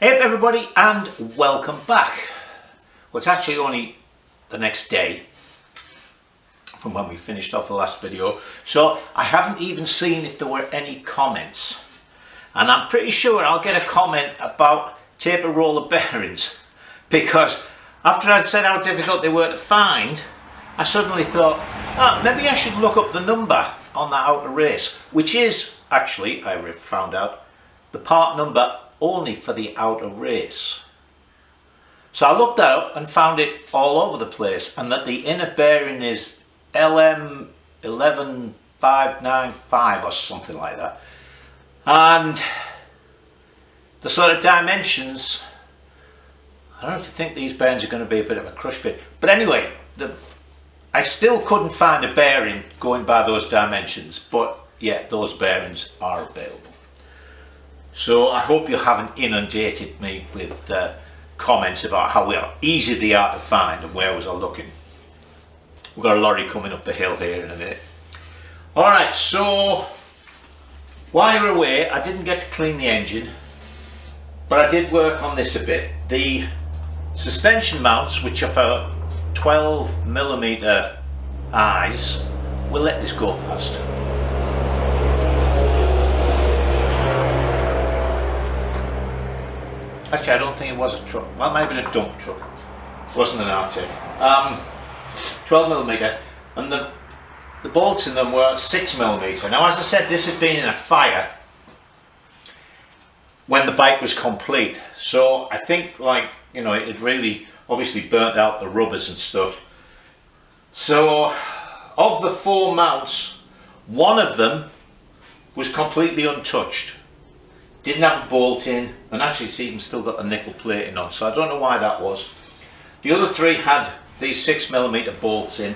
Hey up everybody and welcome back. Well, it's actually only the next day from when we finished off the last video, so I haven't even seen if there were any comments, and I'm pretty sure I'll get a comment about taper roller bearings, because after I'd said how difficult they were to find, I suddenly thought, maybe I should look up the number on that outer race, which is actually, I found out, the part number only for the outer race. So I looked that up and found it all over the place, and that the inner bearing is LM11595 or something like that. And the sort of dimensions, I don't know if you think these bearings are going to be a bit of a crush fit, but anyway, I still couldn't find a bearing going by those dimensions, but yeah, those bearings are available. So I hope you haven't inundated me with comments about how easy they are to find and where was I looking. We've got a lorry coming up the hill here in a minute. Alright, so while you were away, I didn't get to clean the engine, but I did work on this a bit. The suspension mounts, which are for 12mm eyes, we'll let this go past. Actually, I don't think it was a truck. Well, it might have been a dump truck. It wasn't an Arctic. 12mm, and the bolts in them were 6mm. Now, as I said, this had been in a fire when the bike was complete. So I think, like, you know, it really obviously burnt out the rubbers and stuff. So of the 4 mounts, one of them was completely untouched. Didn't have a bolt in, and actually it's even still got the nickel plating on, so I don't know why that was. The other 3 had these 6mm bolts in.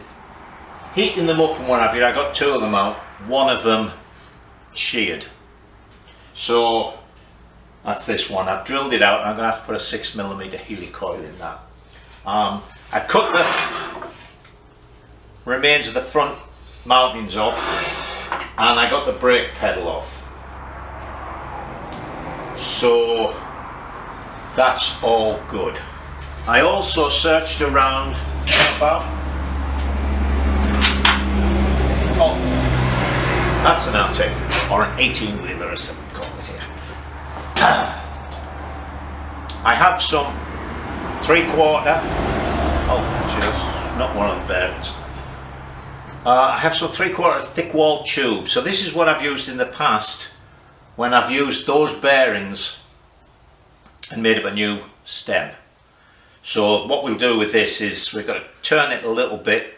Heating them up and what have you, I got 2 of them out, one of them sheared. So that's this one. I've drilled it out and I'm going to have to put a 6mm helicoil in that. I cut the remains of the front mountings off, and I got the brake pedal off. So that's all good. I also searched around about, oh, that's an Arctic, or an 18-wheeler as some call it here. I have some 3/4, oh jeez, not one of the bearings. I have some 3/4 thick wall tube. So this is what I've used in the past when I've used those bearings and made up a new stem. So what we'll do with this is we're going to turn it a little bit.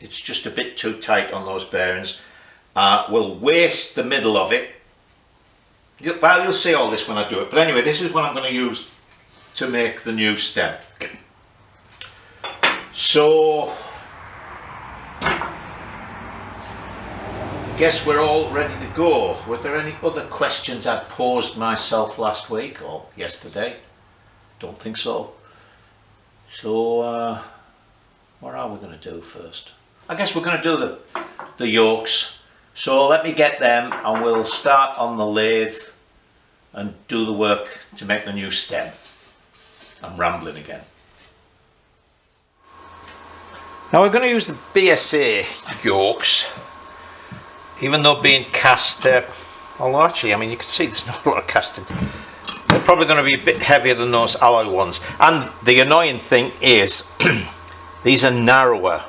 It's just a bit too tight on those bearings. We'll waste the middle of it. Well, you'll see all this when I do it. But anyway, this is what I'm going to use to make the new stem. So guess we're all ready to go. Were there any other questions I posed myself last week or yesterday? Don't think so. So what are we going to do first? I guess we're going to do the yokes. So let me get them and we'll start on the lathe and do the work to make the new stem. I'm rambling again. Now we're going to use the BSA yokes. Even though being cast, although actually, I mean, you can see there's not a lot of casting. They're probably going to be a bit heavier than those alloy ones. And the annoying thing is, these are narrower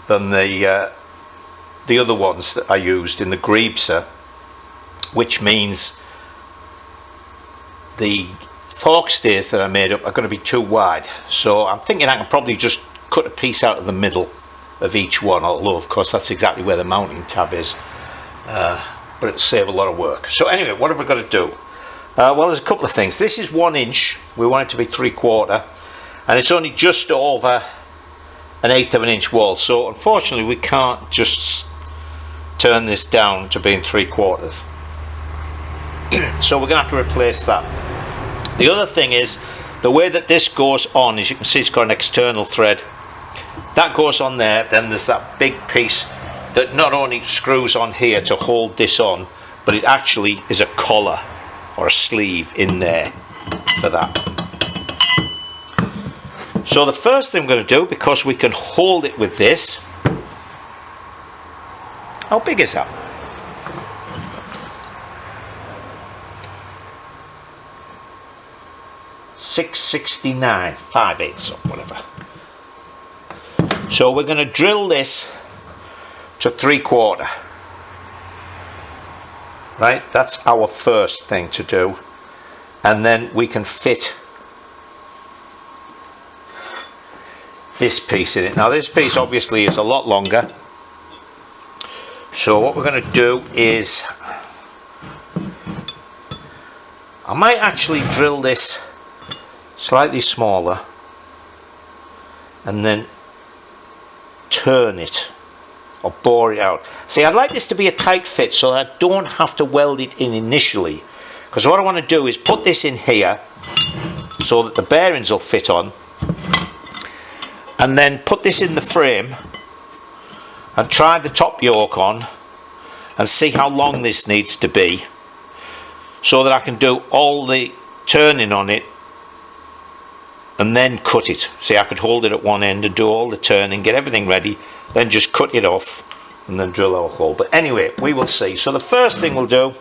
than the other ones that I used in the Greebser, which means the fork stays that I made up are going to be too wide. So I'm thinking I can probably just cut a piece out of the middle of each one, although of course that's exactly where the mounting tab is, but it'll save a lot of work. So anyway, what have we got to do? Well, there's a couple of things. This is 1 inch, we want it to be 3/4, and it's only just over 1/8 of an inch wall, so unfortunately we can't just turn this down to being 3/4. So we're going to have to replace that. The other thing is, the way that this goes on, as you can see, it's got an external thread. That goes on there, then there's that big piece that not only screws on here to hold this on, but it actually is a collar or a sleeve in there for that. So the first thing I'm going to do, because we can hold it with this, how big is that? .669, 5/8 or whatever. So we're going to drill this to 3/4. Right, that's our first thing to do, and then we can fit this piece in it. Now this piece obviously is a lot longer, so what we're going to do is I might actually drill this slightly smaller and then turn it or bore it out. See, I'd like this to be a tight fit so that I don't have to weld it in initially, because what I want to do is put this in here so that the bearings will fit on, and then put this in the frame and try the top yoke on and see how long this needs to be, so that I can do all the turning on it and then cut it. See, I could hold it at one end and do all the turning, get everything ready, then just cut it off and then drill our hole. But anyway, we will see. So the first thing we'll do,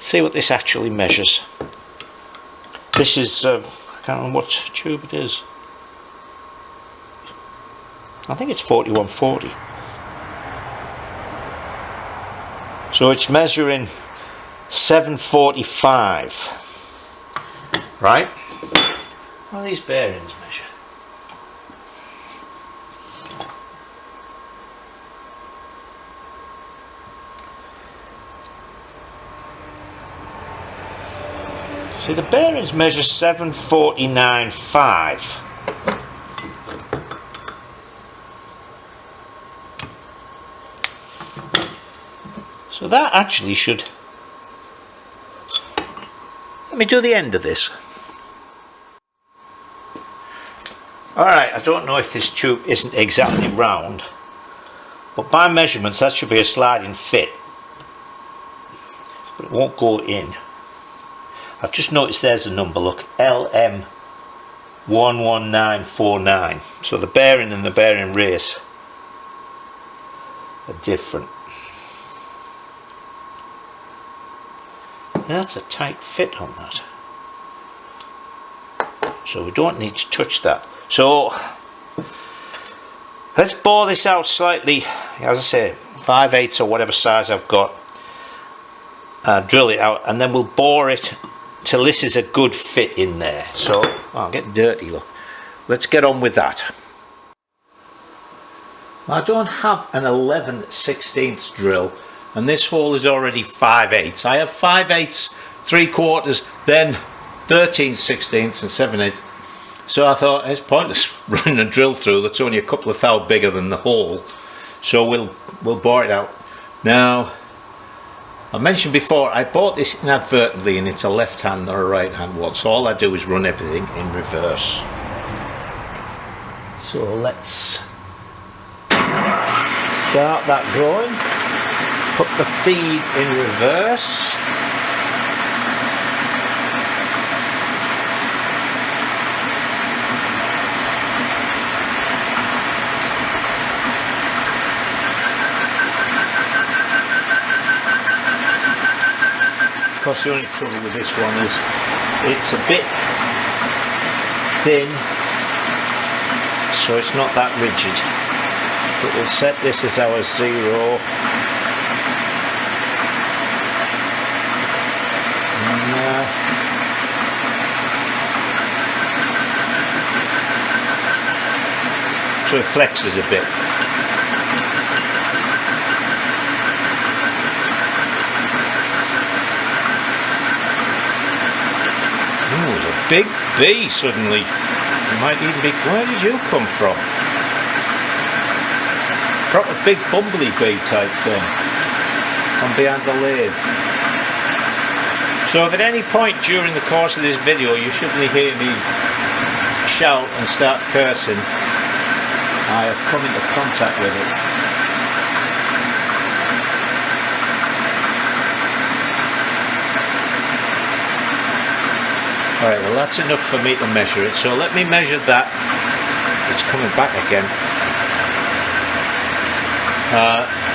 see what this actually measures. This is, I can't remember what tube it is. I think it's 4140. So it's measuring 745. Right? How do these bearings measure? See, the bearings measure 749.5. So that actually should... Let me do the end of this. Alright, I don't know if this tube isn't exactly round, but by measurements that should be a sliding fit, but it won't go in. I've just noticed there's a number, look, LM11949. So the bearing and the bearing race are different. That's a tight fit on that. So we don't need to touch that. So let's bore this out slightly, as I say, 5/8 or whatever size I've got. Drill it out, and then we'll bore it till this is a good fit in there. So, I'm getting dirty, look. Let's get on with that. I don't have an 11/16 drill, and this hole is already 5/8. I have 5/8, 3/4, then 13/16 and 7/8. So I thought it's pointless running a drill through that's only a couple of thou bigger than the hole. So we'll bore it out. Now, I mentioned before I bought this inadvertently, and it's a left hand or a right hand one. So all I do is run everything in reverse. So let's start that going. Put the feed in reverse. Of course, the only trouble with this one is it's a bit thin, so it's not that rigid. But we'll set this as our 0. So it flexes a bit. There's a big bee suddenly. You might even be, where did you come from? Proper big bumbly bee type thing. From behind the lathe. So if at any point during the course of this video you suddenly hear me shout and start cursing, I have come into contact with it. Alright, well that's enough for me to measure it, so let me measure that. It's coming back again.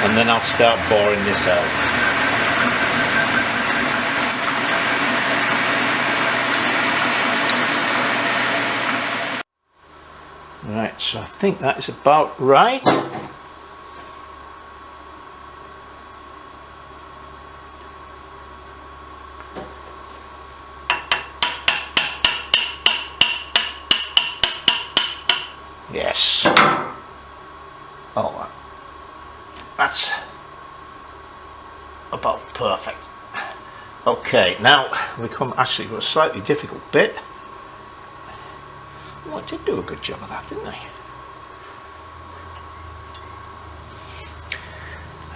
And then I'll start boring this out. Right, so I think that is about right. Yes. Oh, that's about perfect. Okay, now we come actually to a slightly difficult bit. Well, I did do a good job of that, didn't I?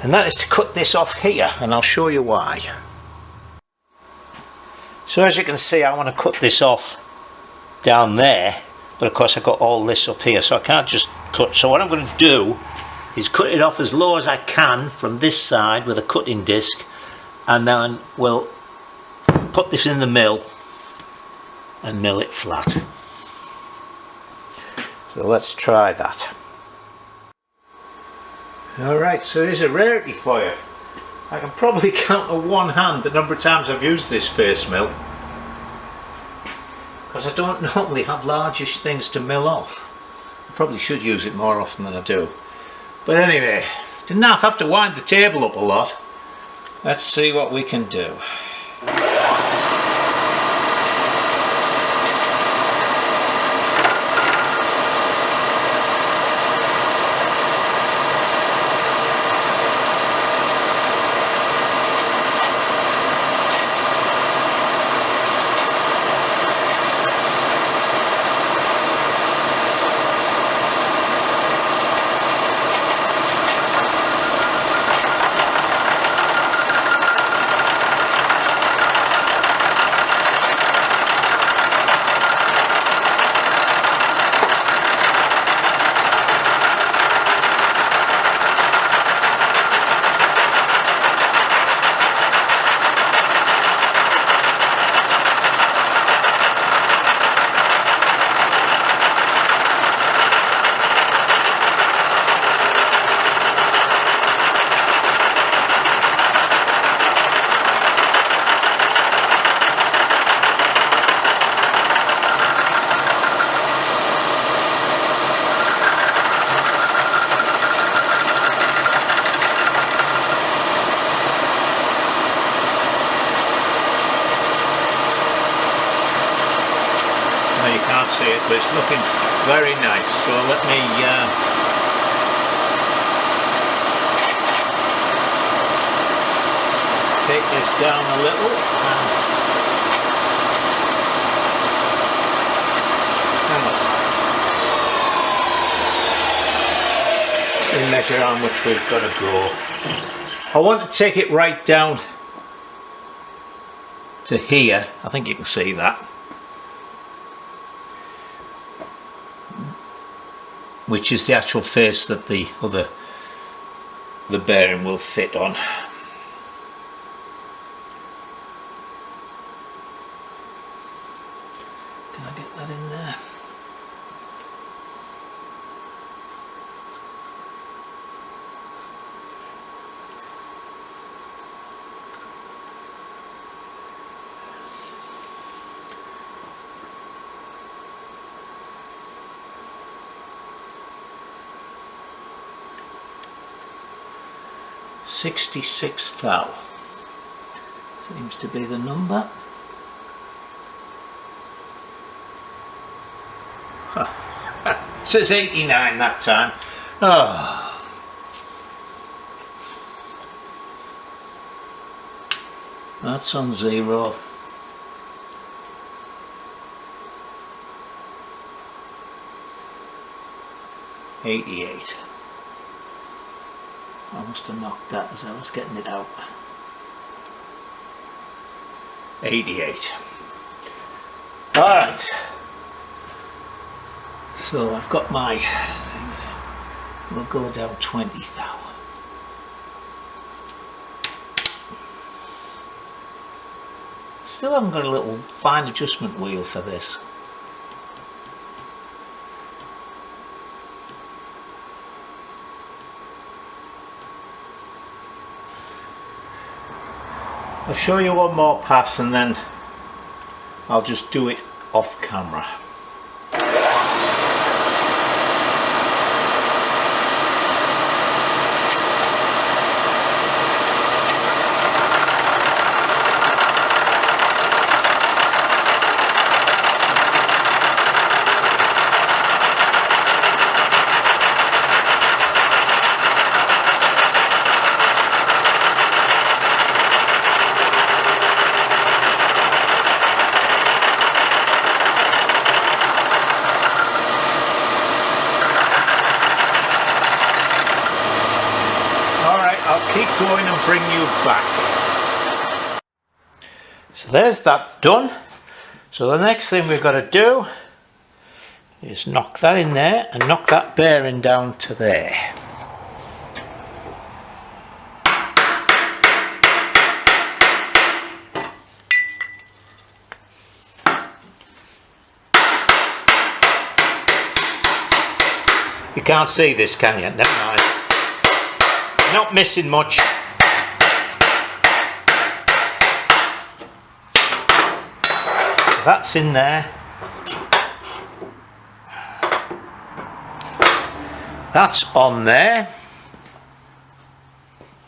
And that is to cut this off here, and I'll show you why. So as you can see, I want to cut this off down there, but of course I've got all this up here, so I can't just cut. So what I'm going to do is cut it off as low as I can from this side with a cutting disc, and then we'll put this in the mill and mill it flat. So let's try that. Alright, so here's a rarity for you. I can probably count on one hand the number of times I've used this face mill, because I don't normally have largish things to mill off. I probably should use it more often than I do. But anyway, didn't have to wind the table up a lot. Let's see what we can do. You can't see it, but it's looking very nice. So let me take this down a little and measure how much we've got to go. I want to take it right down to here. I think you can see that. Which is the actual face that the bearing will fit on. Can I get that in there? $66 thou seems to be the number. It says 89 that time. Oh. That's on 0. $88. I must have knocked that as I was getting it out. 88. Alright. So I've got my thing. We'll go down 20 thou. still haven't got a little fine adjustment wheel for this. I'll show you one more pass and then I'll just do it off camera. Keep going and bring you back. So there's that done. So the next thing we've got to do is knock that in there and knock that bearing down to there. You can't see this, can you? Never mind. Not missing much. That's in there. That's on there.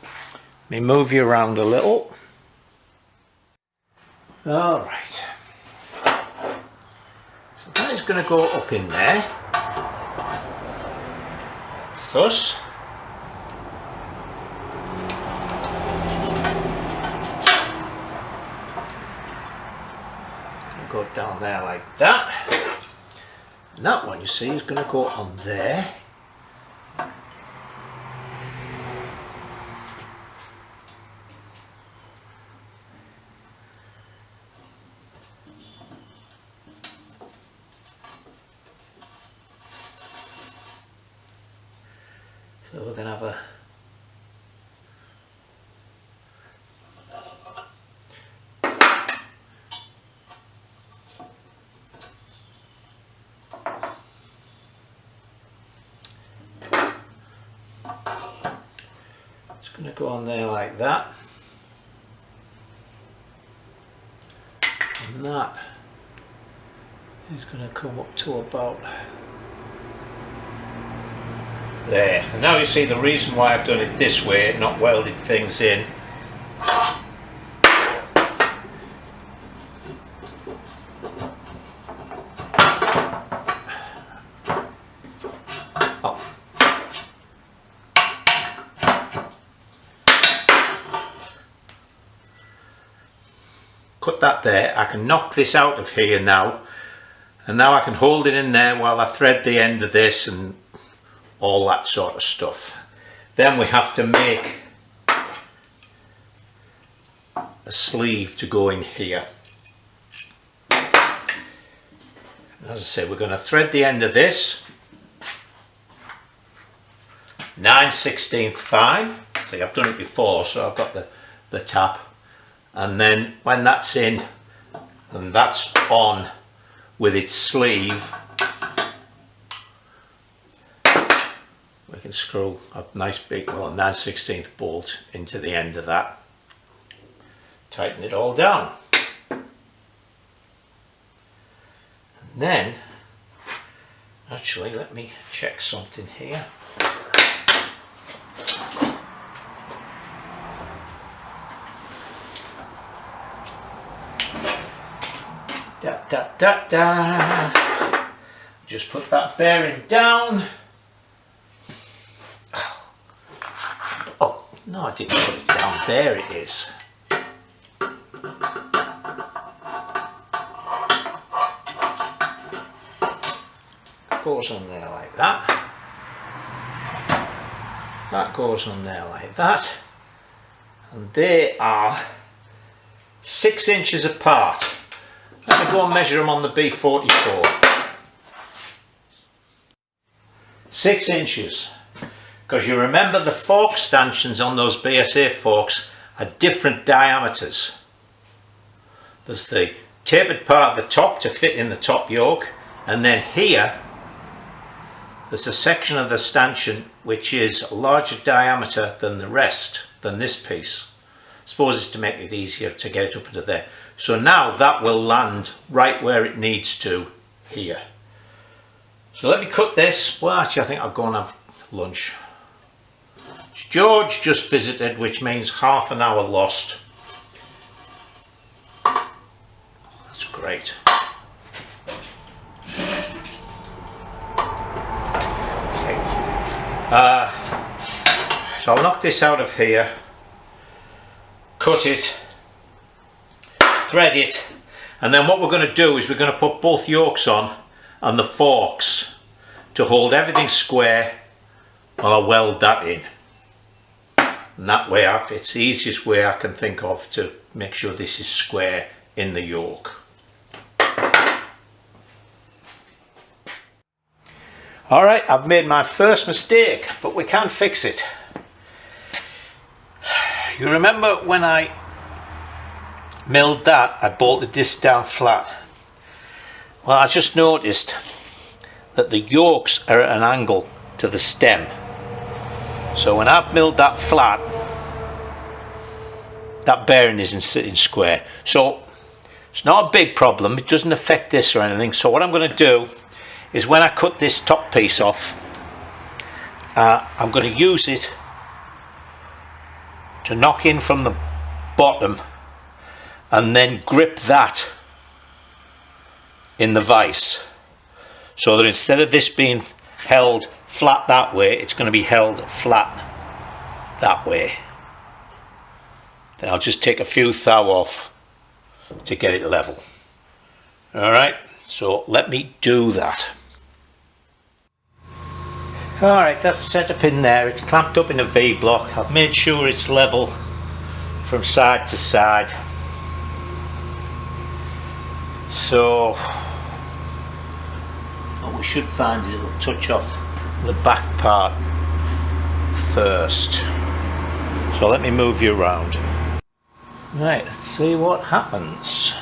Let me move you around a little. All right. So that is going to go up in there. Thus. Go down there like that, and that one you see is going to go on there. So we're going to have a going to go on there like that, and that is going to come up to about there. And now you see the reason why I've done it this way, not welded things in. Put that there. I can knock this out of here now, and now I can hold it in there while I thread the end of this and all that sort of stuff. Then we have to make a sleeve to go in here. As I say, we're going to thread the end of this 9/16 fine. See, I've done it before, so I've got the tap. And then when that's in and that's on with its sleeve, we can screw a nice big, well, 9/16 bolt into the end of that. Tighten it all down. And then, actually, let me check something here. Da, da, da, da. Just put that bearing down. Oh, no, I didn't put it down. There it is. Goes on there like that. That goes on there like that. And they are 6 inches apart. Let me go and measure them on the B44. 6 inches. Because you remember the fork stanchions on those BSA forks are different diameters. There's the tapered part at the top to fit in the top yoke, and then here there's a section of the stanchion which is a larger diameter than the rest, than this piece. I suppose it's to make it easier to get it up into there. So now that will land right where it needs to here. So let me cut this. Well, actually I think I'll go and have lunch. George just visited, which means half an hour lost. That's great. Okay. So I'll knock this out of here, cut it, thread it, and then what we're going to do is we're going to put both yokes on and the forks to hold everything square while I weld that in. And that way, it's the easiest way I can think of to make sure this is square in the yoke. Alright, I've made my first mistake, but we can fix it. You remember when I milled that, I bolted this down flat. Well, I just noticed that the yokes are at an angle to the stem. So when I've milled that flat, that bearing isn't sitting square. So it's not a big problem, it doesn't affect this or anything. So what I'm going to do is when I cut this top piece off, I'm going to use it to knock in from the bottom and then grip that in the vise, so that instead of this being held flat that way, it's going to be held flat that way. Then I'll just take a few thou off to get it level. Alright, so let me do that. Alright, that's set up in there. It's clamped up in a V-block. I've made sure it's level from side to side. So what we should find is it'll touch off the back part first. So let me move you around. Right, let's see what happens.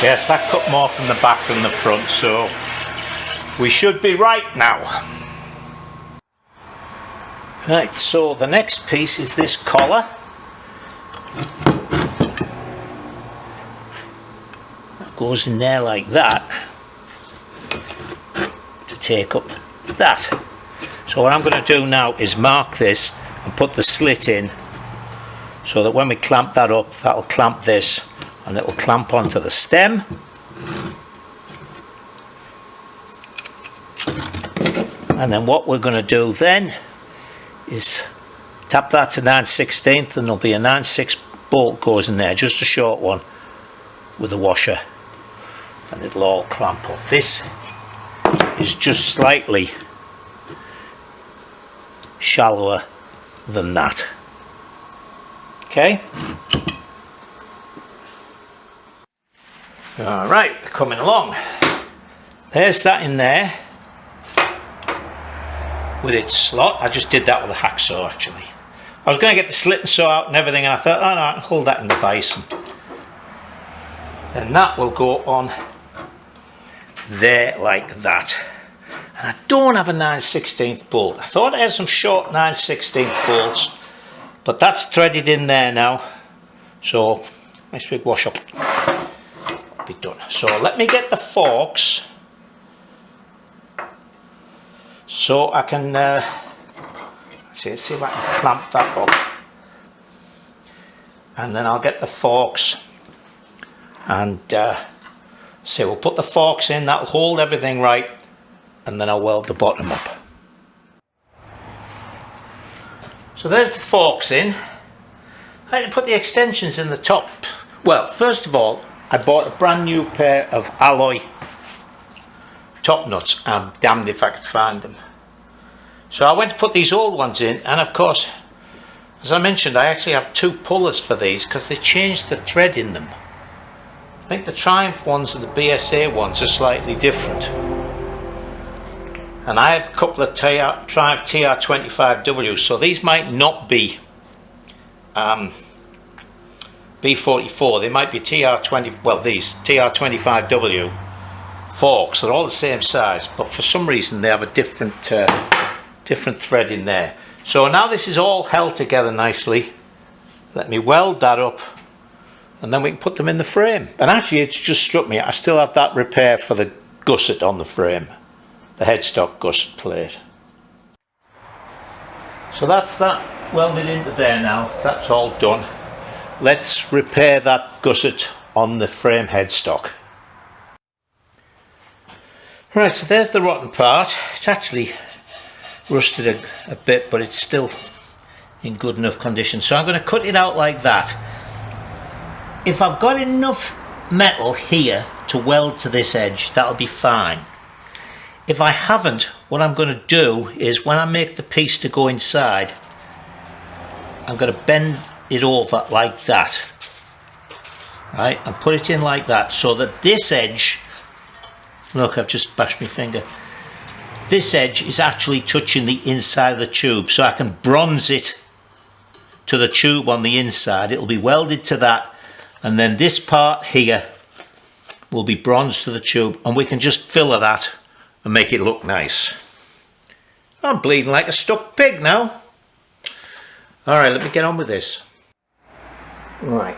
Yes, that cut more from the back than the front, so we should be right now. Right, so the next piece is this collar. That goes in there like that to take up that. So what I'm going to do now is mark this and put the slit in, so that when we clamp that up, that'll clamp this and it'll clamp onto the stem. And then what we're going to do then is tap that to 9/16 and there'll be a 9/6 bolt goes in there, just a short one with a washer, and it'll all clamp up. This is just slightly shallower than that. Okay. Alright, coming along. There's that in there with its slot. I just did that with a hacksaw actually. I was going to get the slit and saw out and everything, and I thought, oh no, I can hold that in the vise. And that will go on there like that. And I don't have a 9/16 bolt. I thought I had some short 9/16 bolts, but that's threaded in there now. So, nice big wash up. Be done. So let me get the forks so I can see if I can clamp that up, and then I'll get the forks and see, we'll put the forks in, that'll hold everything right, and then I'll weld the bottom up. So there's the forks in. I had to put the extensions in the top. Well, first of all, I bought a brand new pair of alloy top nuts. I'm damned if I could find them. So I went to put these old ones in, and of course, as I mentioned, I actually have two pullers for these because they changed the thread in them. I think the Triumph ones and the BSA ones are slightly different. And I have a couple of Triumph TR25W, so these might not be B44, they might be TR20, well these, TR25W forks. They're all the same size, but for some reason they have a different thread in there. So now this is all held together nicely. Let me weld that up, and then we can put them in the frame. And actually it's just struck me, I still have that repair for the gusset on the frame, the headstock gusset plate. So that's that welded into there now, that's all done. Let's repair that gusset on the frame headstock. Right, so there's the rotten part. It's actually rusted a bit, but it's still in good enough condition. So I'm going to cut it out like that. If I've got enough metal here to weld to this edge, that'll be fine. If I haven't, what I'm going to do is when I make the piece to go inside, I'm going to bend it over like that, right, and put it in like that, so that this edge, look, I've just bashed my finger, this edge is actually touching the inside of the tube, so I can bronze it to the tube on the inside. It'll be welded to that, and then this part here will be bronzed to the tube, and we can just filler that and make it look nice. I'm bleeding like a stuck pig now. Alright, let me get on with this. Right.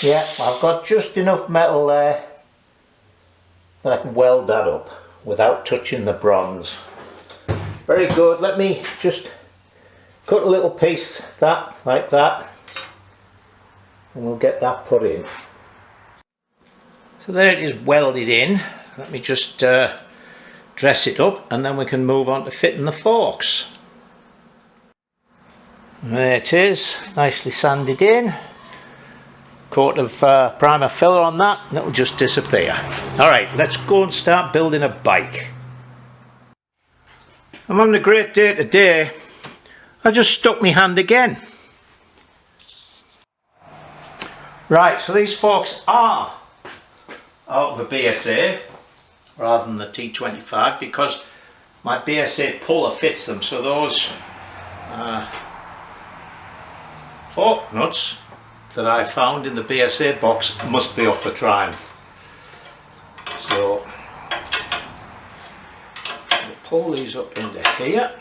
Yeah, I've got just enough metal there that I can weld that up without touching the bronze. Very good. Let me just cut a little piece that like that, and we'll get that put in. So there it is welded in. Let me just dress it up, and then we can move on to fitting the forks. There it is, nicely sanded in. Coat of primer filler on that, and it'll just disappear. Alright, let's go and start building a bike. I'm having a great day today. I just stuck my hand again. Right, so these forks are out of the BSA rather than the T25 because my BSA puller fits them. So those fork nuts that I found in the BSA box must be off the Triumph. So we'll pull these up into here.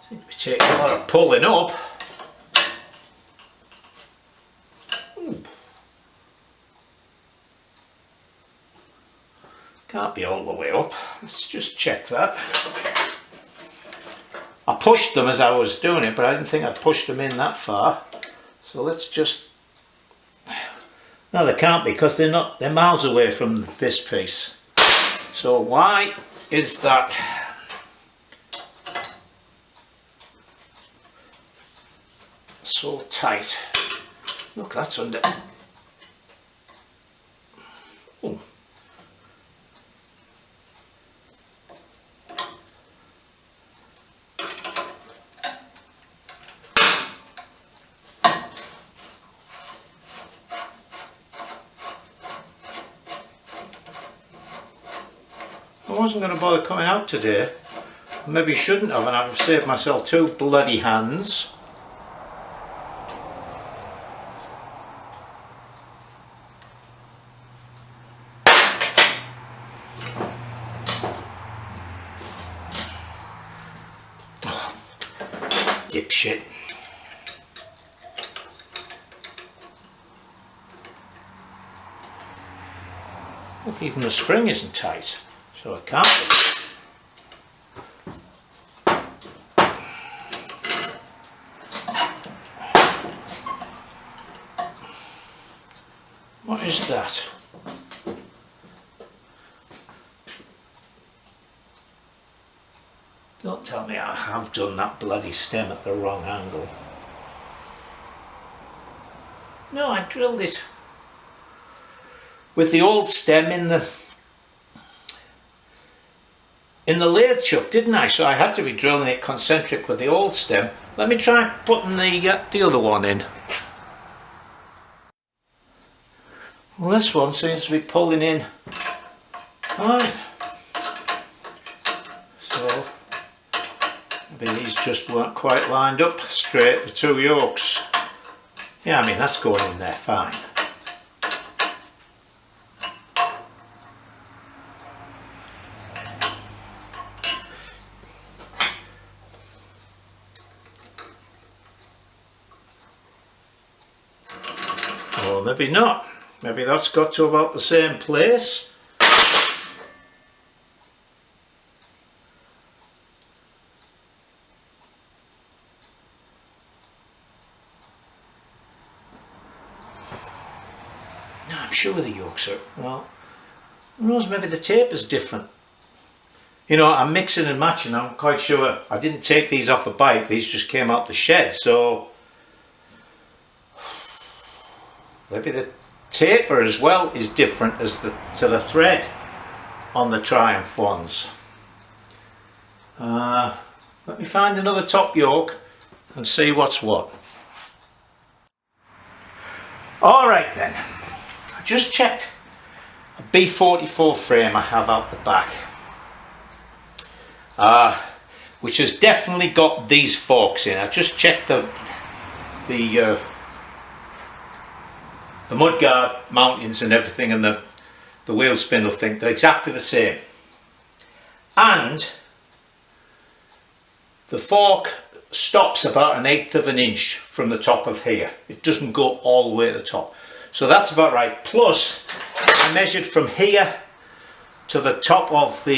Seems to be taking a lot of pulling up. Ooh. Can't be all the way up. Let's just check that. I pushed them as I was doing it, but I didn't think I'd pushed them in that far. So let's just... No, they can't be, because they're miles away from this piece. So why is that so tight? Look, that's under... Oh. I wasn't going to bother coming out today. Maybe shouldn't have, and I'd have saved myself 2 bloody hands. Oh, dipshit. Look, even the spring isn't tight. So it can't be. What is that? Don't tell me I have done that bloody stem at the wrong angle. No, I drilled it with the old stem in the lathe chuck, didn't I? So I had to be drilling it concentric with the old stem. Let me try putting the other one in. Well, this one seems to be pulling in fine. So maybe these just weren't quite lined up straight, the 2 yokes. Yeah, I mean, that's going in there fine. Or maybe not. Maybe that's got to about the same place. No, I'm sure the yolks are, well, who knows, maybe the tape is different. You know, I'm mixing and matching, I'm quite sure. I didn't take these off a bike, these just came out the shed, so maybe the taper as well is different as to the thread on the Triumph ones. Let me find another top yoke and see what's what. Alright then, I just checked a B44 frame I have out the back, which has definitely got these forks in. I just checked the mudguard mountings and everything, and the wheel spindle thing, they're exactly the same. And the fork stops about 1/8 of an inch from the top of here. It doesn't go all the way to the top. So that's about right. Plus, I measured from here to the top of the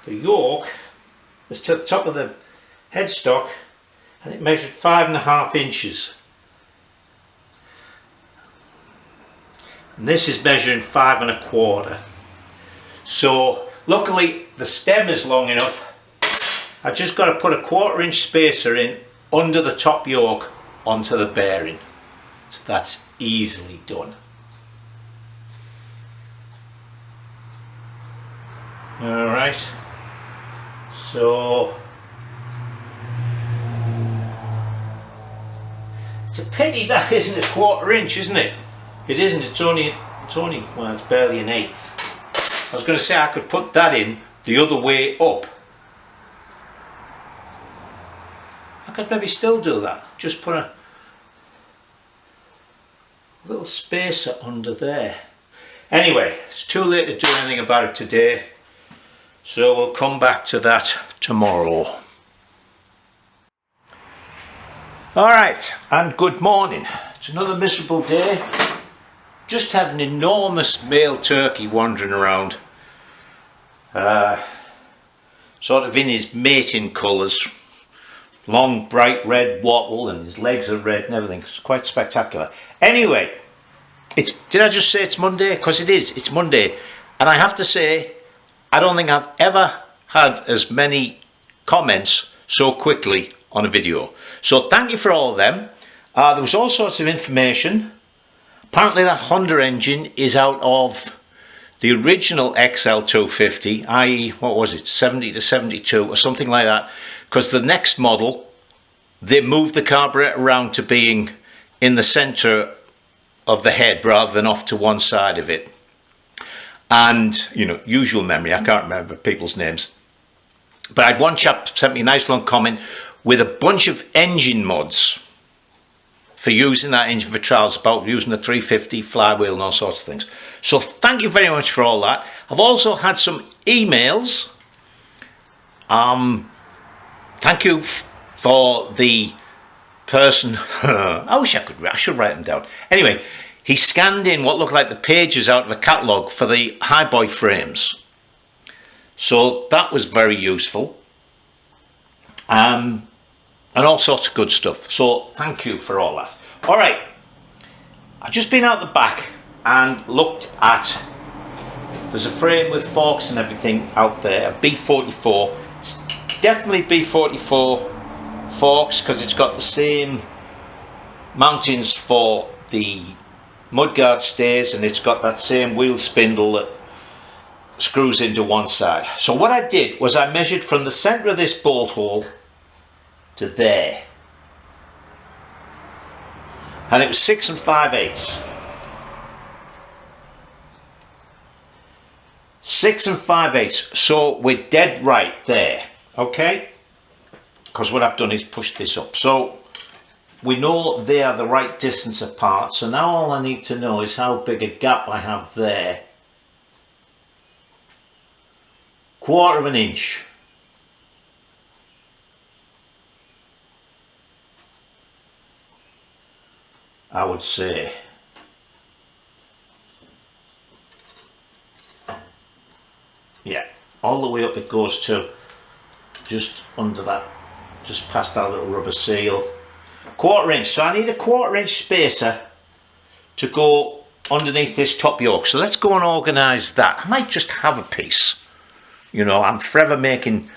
yoke, to the top of the headstock, and it measured 5.5 inches. And this is measuring 5 1/4. So luckily the stem is long enough. I just got to put a 1/4 inch spacer in under the top yoke onto the bearing. So that's easily done. Alright, so it's a pity that isn't a 1/4 inch, isn't it? It isn't, it's only, well, it's barely 1/8. I was going to say I could put that in the other way up. I could maybe still do that, just put a little spacer under there. Anyway, it's too late to do anything about it today. So we'll come back to that tomorrow. Alright, and good morning. It's another miserable day. Just had an enormous male turkey wandering around. Sort of in his mating colours. Long bright red wattle and his legs are red and everything. It's quite spectacular. Anyway, did I just say it's Monday? Because it is, it's Monday. And I have to say, I don't think I've ever had as many comments so quickly on a video. So thank you for all of them. There was all sorts of information. Apparently that Honda engine is out of the original XL250, i.e. what was it, 70 to 72 or something like that. Because the next model, they moved the carburetor around to being in the centre of the head rather than off to one side of it. And, you know, usual memory, I can't remember people's names. But I had one chap sent me a nice long comment with a bunch of engine mods for using that engine for trials, about using the 350 flywheel and all sorts of things. So thank you very much for all that. I've also had some emails. Thank you for the person, I should write them down. Anyway, he scanned in what looked like the pages out of a catalogue for the Highboy frames. So that was very useful. And all sorts of good stuff. So thank you for all that. Alright, I've just been out the back and looked at, there's a frame with forks and everything out there, a B44. It's definitely B44 forks because it's got the same mountings for the mudguard stays and it's got that same wheel spindle that screws into one side. So what I did was I measured from the centre of this bolt hole to there, and it was 6 5/8. 6 5/8, so we're dead right there, okay? Because what I've done is push this up, so we know they are the right distance apart. So now all I need to know is how big a gap I have there. 1/4 inch. I would say. Yeah, all the way up it goes to just under that, just past that little rubber seal. 1/4 inch, so I need a 1/4 inch spacer to go underneath this top yoke. So let's go and organise that. I might just have a piece. You know, I'm forever making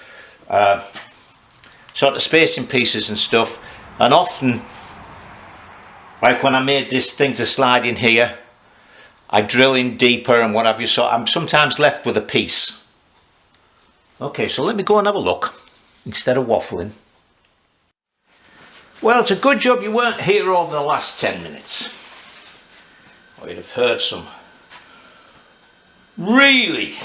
sort of spacing pieces and stuff, and often, like when I made this thing to slide in here, I drill in deeper and what have you, so I'm sometimes left with a piece. Okay, so let me go and have a look instead of waffling. Well, it's a good job you weren't here over the last 10 minutes. Or you'd have heard some really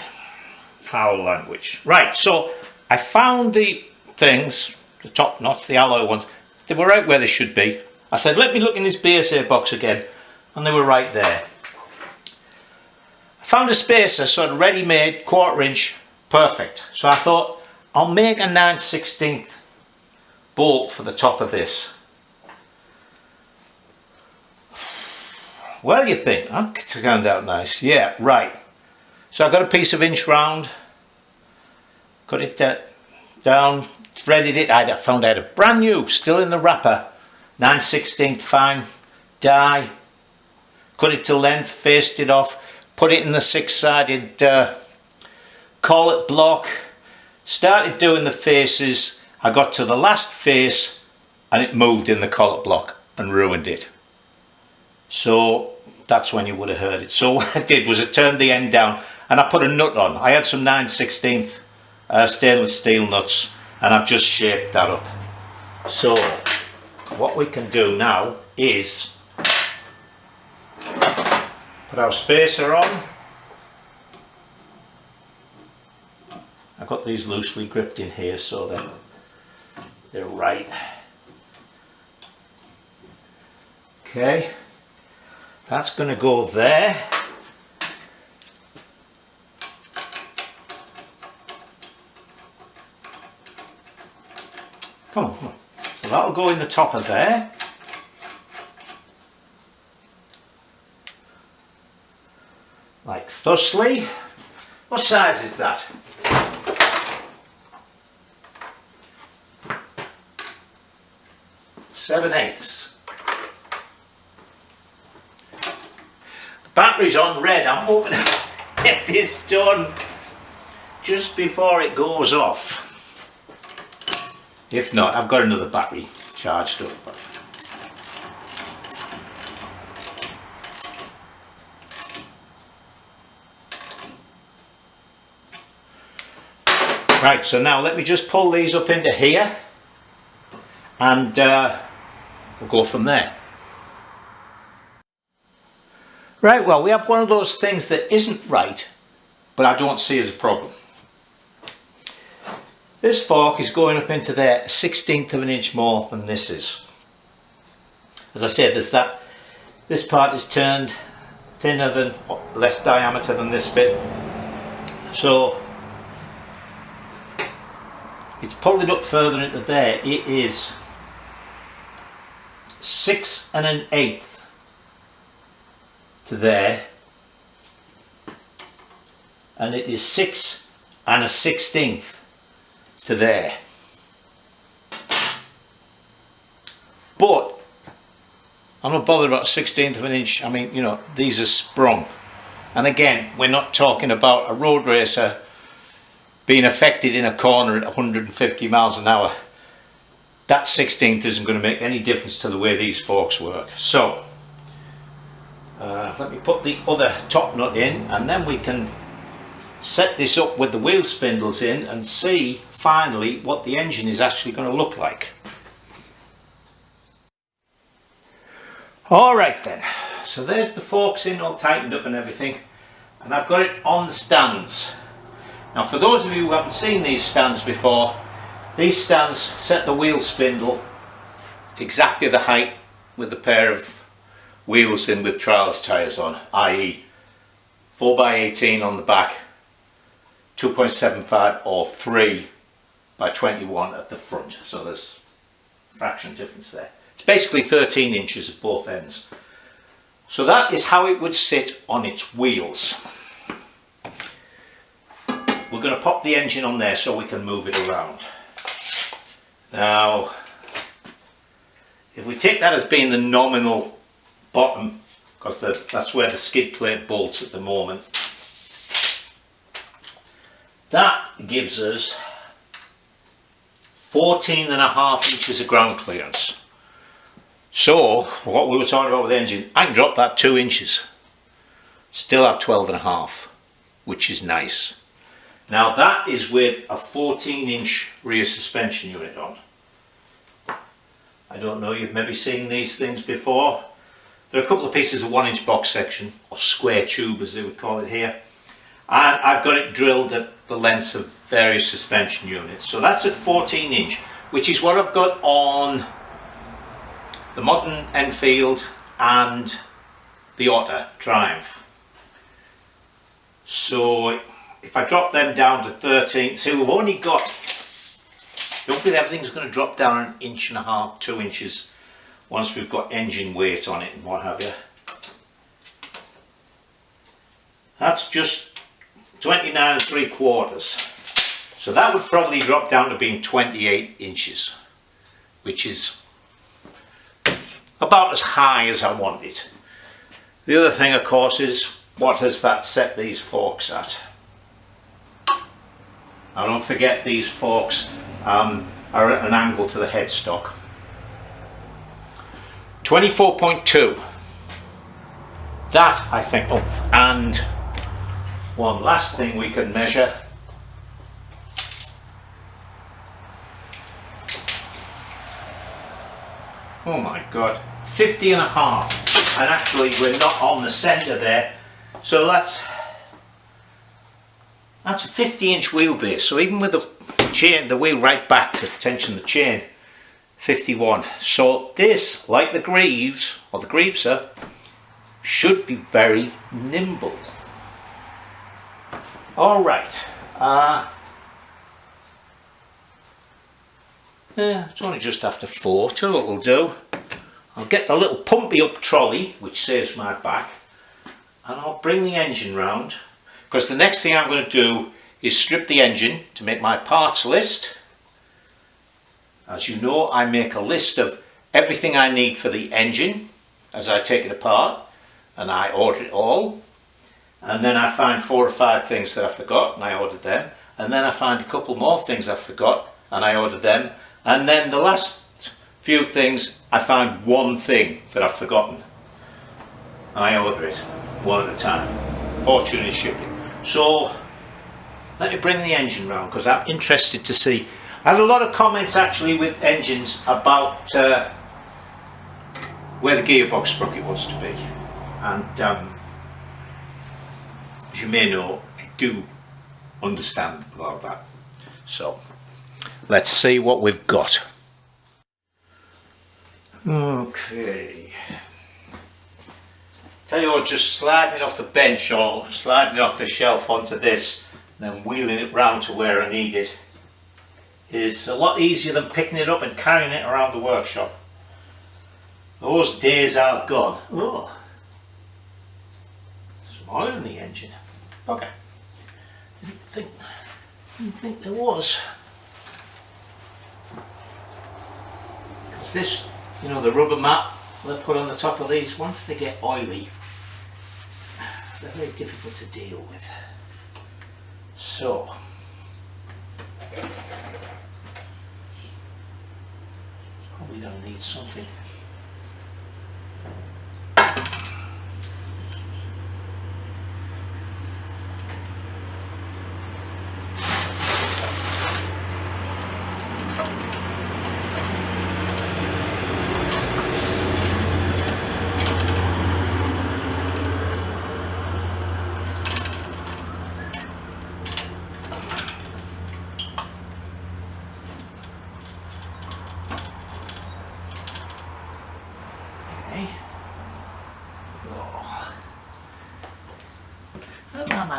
foul language. Right, so I found the things, the top knots, the alloy ones, they were right where they should be. I said, let me look in this BSA box again, and they were right there. I found a spacer, sort of ready-made, 1/4 inch, perfect. So I thought, I'll make a 9/16 bolt for the top of this. Well, you think, that turned out nice. Yeah, right. So I got a piece of inch round, cut it down, threaded it. I found I had a brand new, still in the wrapper, 9/16 fine die, cut it to length, faced it off, put it in the 6-sided collet block, started doing the faces. I got to the last face and it moved in the collet block and ruined it. So that's when you would have heard it. So what I did was I turned the end down and I put a nut on. I had some 9/16 stainless steel nuts and I've just shaped that up. So what we can do now is put our spacer on. I've got these loosely gripped in here so that they're right. Okay, that's going to go there. Oh, so that'll go in the top of there. Like thusly. What size is that? 7/8. The battery's on red. I'm hoping to get this done just before it goes off. If not, I've got another battery charged up. Right, so now let me just pull these up into here and we'll go from there. Right, well, we have one of those things that isn't right, but I don't see as a problem. This fork is going up into there 1/16 of an inch more than this is. As I said, this part is turned thinner than, less diameter than this bit. So it's pulled it up further into there. It is 6 1/8 to there, and it is 6 1/16 to there. But I'm not bothered about 1/16 of an inch. I mean, you know, these are sprung, and again, we're not talking about a road racer being affected in a corner at 150 miles an hour. That 1/16 isn't going to make any difference to the way these forks work. So let me put the other top nut in, and then we can set this up with the wheel spindles in and see finally what the engine is actually going to look like. Alright then, so there's the forks in, all tightened up and everything, and I've got it on the stands. Now, for those of you who haven't seen these stands before, these stands set the wheel spindle to exactly the height with a pair of wheels in with trials tyres on, i.e. 4x18 on the back, 2.75 or 3x21 at the front. So there's a fraction difference there. It's basically 13 inches at both ends. So that is how it would sit on its wheels. We're going to pop the engine on there so we can move it around. Now, if we take that as being the nominal bottom, because that's where the skid plate bolts at the moment, that gives us 14.5 inches of ground clearance. So, what we were talking about with the engine, I can drop that 2 inches, still have 12.5, which is nice. Now that is with a 14-inch rear suspension unit on. I don't know, you've maybe seen these things before. There are a couple of pieces of 1-inch box section, or square tube as they would call it here. And I've got it drilled at the lengths of various suspension units. So that's at 14-inch, which is what I've got on the modern Enfield and the Otter Triumph. So if I drop them down to 13, see, we've only got, don't feel everything's going to drop down 1.5 inches, 2 inches once we've got engine weight on it and what have you. That's just 29 3/4. So that would probably drop down to being 28 inches, which is about as high as I want it. The other thing, of course, is what has that set these forks at? Now don't forget, these forks are at an angle to the headstock. 24.2. That, I think, oh, and one last thing we can measure. Oh my God, 50.5. And actually we're not on the centre there. So that's a 50-inch wheelbase. So even with the chain, the wheel right back to tension the chain, 51. So this, like the Greaves or the Greaveser, should be very nimble. All right. It's only just after 4. Tell you what we'll do. I'll get the little pumpy up trolley, which saves my back, and I'll bring the engine round, because the next thing I'm going to do is strip the engine to make my parts list. As you know, I make a list of everything I need for the engine as I take it apart, and I order it all, and then I find 4 or 5 things that I forgot and I order them, and then I find a couple more things I forgot and I order them, and then the last few things I find one thing that I've forgotten and I order it one at a time. Fortune in shipping. So let me bring the engine round, because I'm interested to see. I had a lot of comments actually with engines about where the gearbox sprocket was to be, and as you may know, I do understand about that. So let's see what we've got. Okay. Tell you what, just sliding it off the bench or sliding it off the shelf onto this and then wheeling it round to where I need it is a lot easier than picking it up and carrying it around the workshop. Those days are gone. Oh, some oil in the engine. Okay. Didn't think there was. Because this, you know, the rubber mat they put on the top of these, once they get oily, they're very difficult to deal with. So, probably going to need something.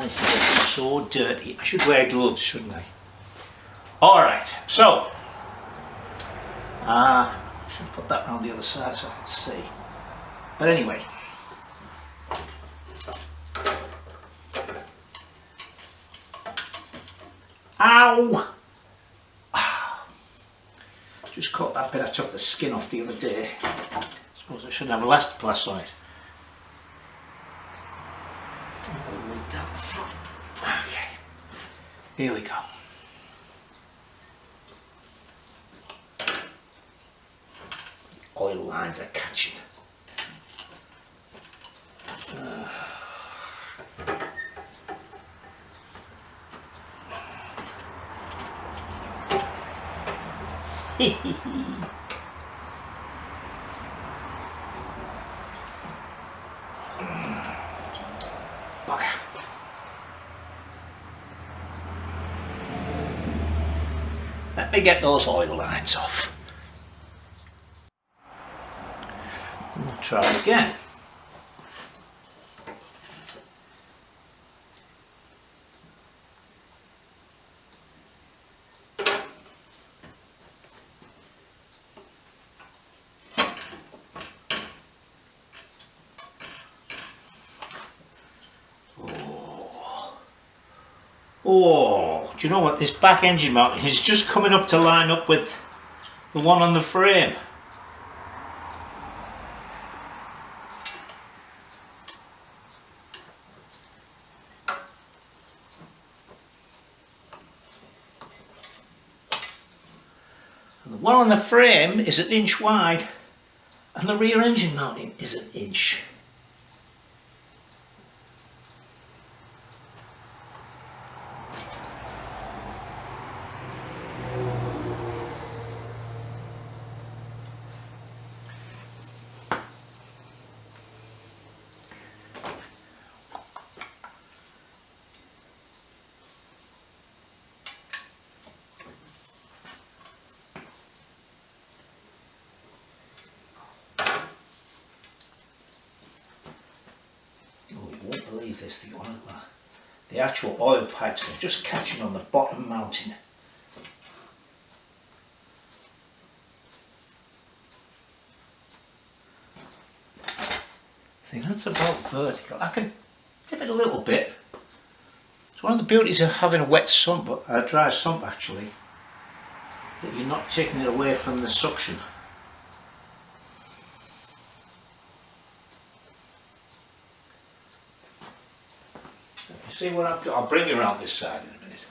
It's so dirty. I should wear gloves, shouldn't I? Alright, so I should put that around the other side so I can see. But anyway, ow! Just caught that bit I took the skin off the other day. I suppose I shouldn't have elastoplast on it. Down the front. Okay, here we go. Oil lines are catching. Bugger. Let me get those oil lines off. We'll try it again. Oh, do you know what? This back engine mount is just coming up to line up with the one on the frame. And the one on the frame is 1 inch wide, and the rear engine mounting is 1 inch. Believe this, the actual oil pipes are just catching on the bottom mounting. See, that's about vertical. I can tip it a little bit. It's one of the beauties of having a wet sump, a dry sump actually, that you're not taking it away from the suction. You see what I've got? I'll bring you around this side in a minute.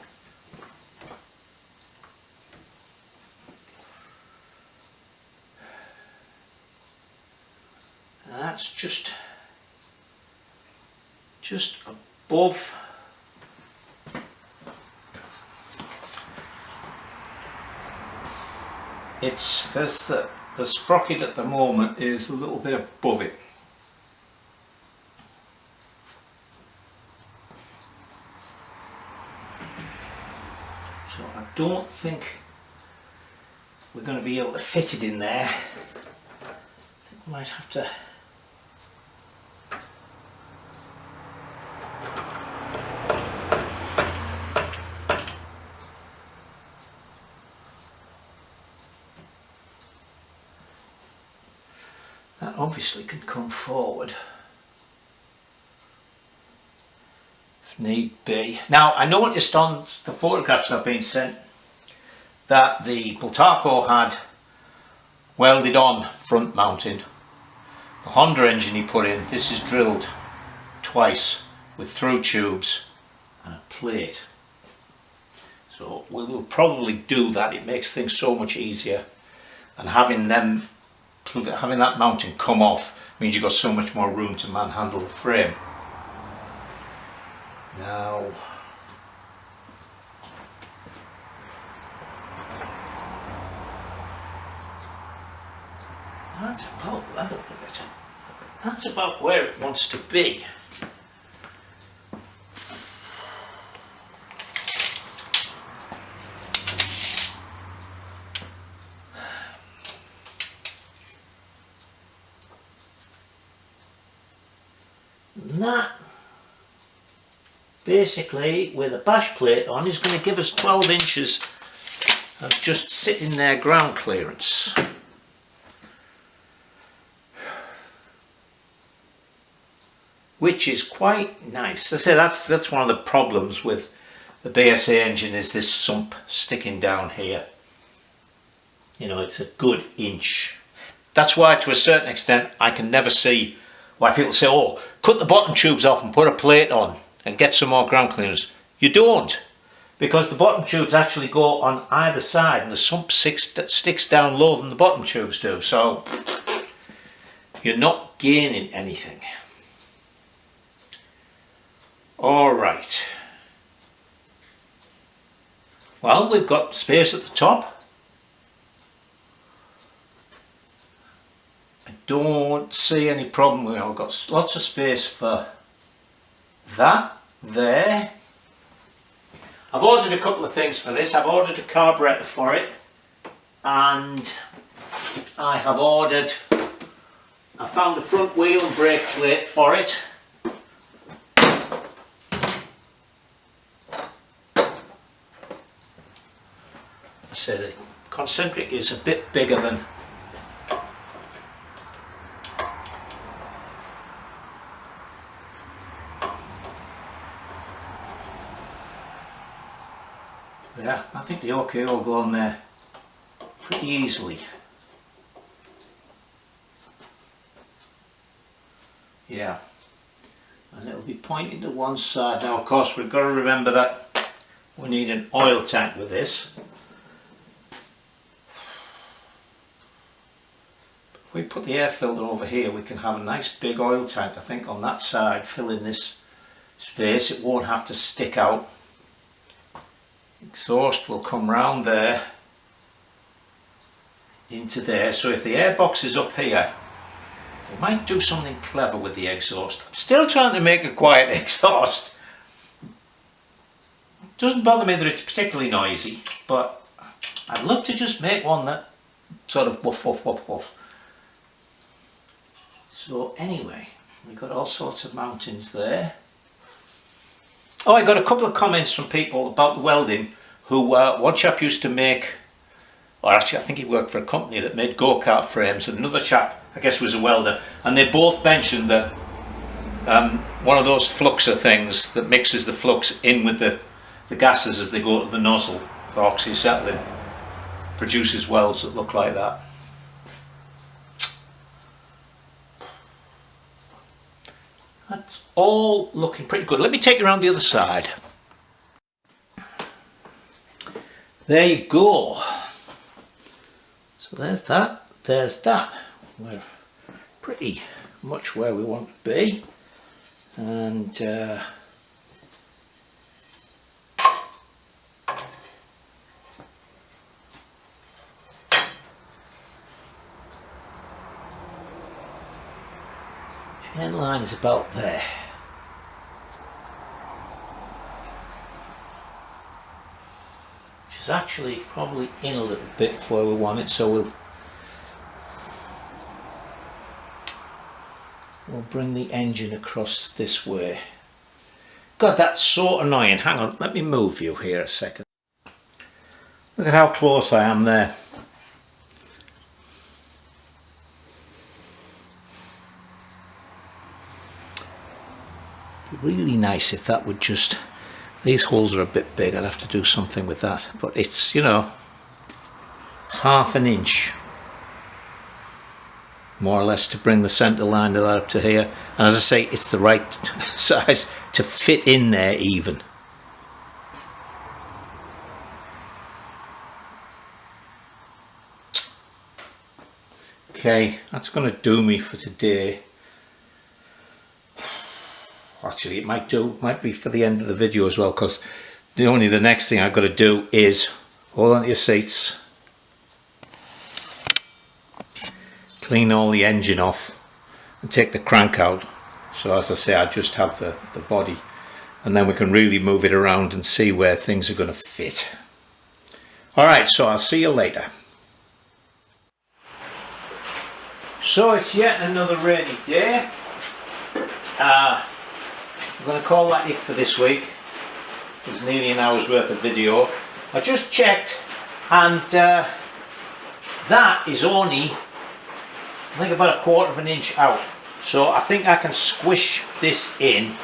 And that's just above the sprocket at the moment is a little bit above it. So I don't think we're going to be able to fit it in there. I think we might have to obviously can come forward if need be. Now I noticed on the photographs I've been sent that the Bultaco had welded on front mounting. The Honda engine he put in, this is drilled twice with through tubes and a plate. So we will probably do that. It makes things so much easier, and having that mounting come off means you've got so much more room to manhandle the frame. Now, that's about level with it. That's about where it wants to be. And that, basically, with a bash plate on, is going to give us 12 inches of just sitting there ground clearance. Which is quite nice. I say that's one of the problems with the BSA engine, is this sump sticking down here. You know, it's a good inch. That's why, to a certain extent, I can never see why people say, oh, cut the bottom tubes off and put a plate on and get some more ground clearance. You don't, because the bottom tubes actually go on either side and the sump sticks down lower than the bottom tubes do, so you're not gaining anything. Alright, well, we've got space at the top. Don't see any problem. We've got lots of space for that there. I've ordered a couple of things for this. I've ordered a carburetor for it, and I found a front wheel and brake plate for it. I say the concentric is a bit bigger than yeah, I think the OK will go on there pretty easily. Yeah, and it'll be pointing to one side. Now, of course, we've got to remember that we need an oil tank with this. If we put the air filter over here, we can have a nice big oil tank, I think, on that side, filling this space. It won't have to stick out. Exhaust will come round there into there, so if the airbox is up here, we might do something clever with the exhaust. I'm still trying to make a quiet exhaust. It doesn't bother me that it's particularly noisy, but I'd love to just make one that sort of woof woof woof woof. So anyway, we've got all sorts of mountings there. Oh, I got a couple of comments from people about the welding, who one chap used to make, or actually I think he worked for a company that made go-kart frames, and another chap, I guess, was a welder, and they both mentioned that one of those fluxer things that mixes the flux in with the gases as they go to the nozzle for oxyacetylene, produces welds that look like that. That's all looking pretty good. Let me take you around the other side. There you go. So there's that. We're pretty much where we want to be. And chain line is about there. Which is actually probably in a little bit where we want it, so we'll bring the engine across this way. God, that's so annoying. Hang on, let me move you here a second. Look at how close I am there. It'd be really nice if that would just... These holes are a bit big, I'd have to do something with that. But it's, you know, ½ an inch. More or less to bring the centre line of that up to here. And as I say, it's the right size to fit in there even. Okay, that's going to do me for today. Actually, it might be for the end of the video as well, because the next thing I've got to do is hold on to your seats, clean all the engine off and take the crank out. So as I say, I just have the body, and then we can really move it around and see where things are going to fit. Alright, so I'll see you later. So it's yet another rainy day. I'm going to call that it for this week. It was nearly an hour's worth of video. I just checked, and that is only, I think, about ½ an inch out. So I think I can squish this in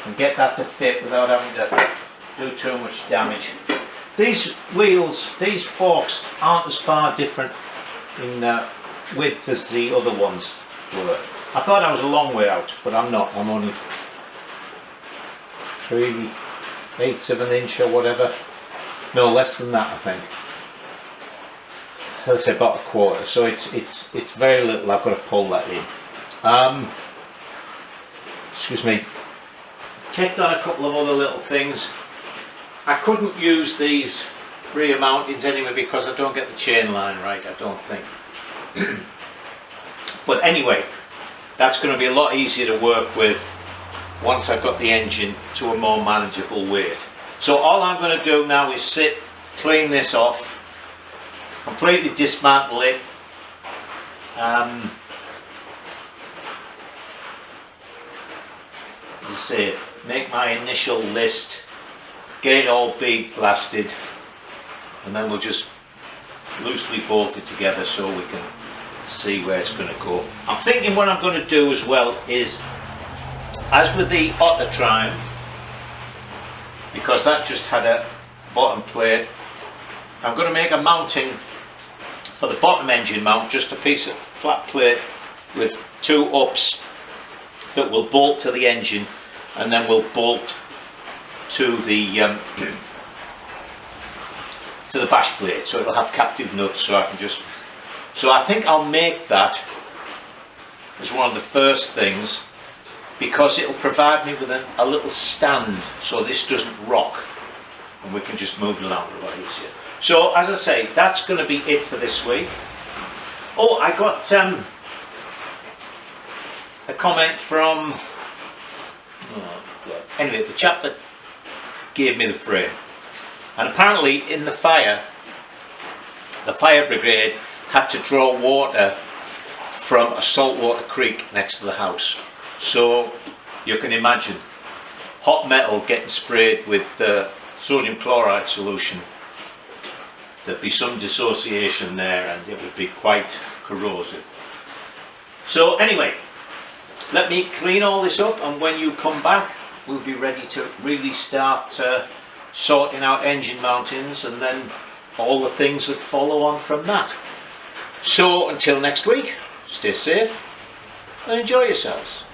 and get that to fit without having to do too much damage. These wheels, these forks aren't as far different in width as the other ones were. I thought I was a long way out, but I'm not. I'm only 3/8 of an inch or whatever. No, less than that, I think. Let's say about ½ So it's very little. I've got to pull that in. Excuse me. Checked on a couple of other little things. I couldn't use these rear mountings anyway because I don't get the chain line right, I don't think. But anyway, that's going to be a lot easier to work with once I've got the engine to a more manageable weight. So all I'm going to do now is sit, clean this off, completely dismantle it. As I say, make my initial list, get it all bead blasted, and then we'll just loosely bolt it together so we can see where it's going to go. I'm thinking what I'm going to do as well is, as with the Otter Triumph, because that just had a bottom plate, I'm going to make a mounting for the bottom engine mount, just a piece of flat plate with 2 ups that will bolt to the engine, and then we'll bolt to the bash plate, so it'll have captive nuts, so I can just... So I think I'll make that as one of the first things, because it'll provide me with a little stand so this doesn't rock and we can just move it around a lot easier. So as I say, that's going to be it for this week. Oh, I got a comment from, anyway, the chap that gave me the frame, and apparently in the fire brigade had to draw water from a saltwater creek next to the house. So you can imagine hot metal getting sprayed with sodium chloride solution. There'd be some dissociation there and it would be quite corrosive. So anyway, let me clean all this up, and when you come back we'll be ready to really start sorting out engine mountings and then all the things that follow on from that. So until next week, stay safe and enjoy yourselves.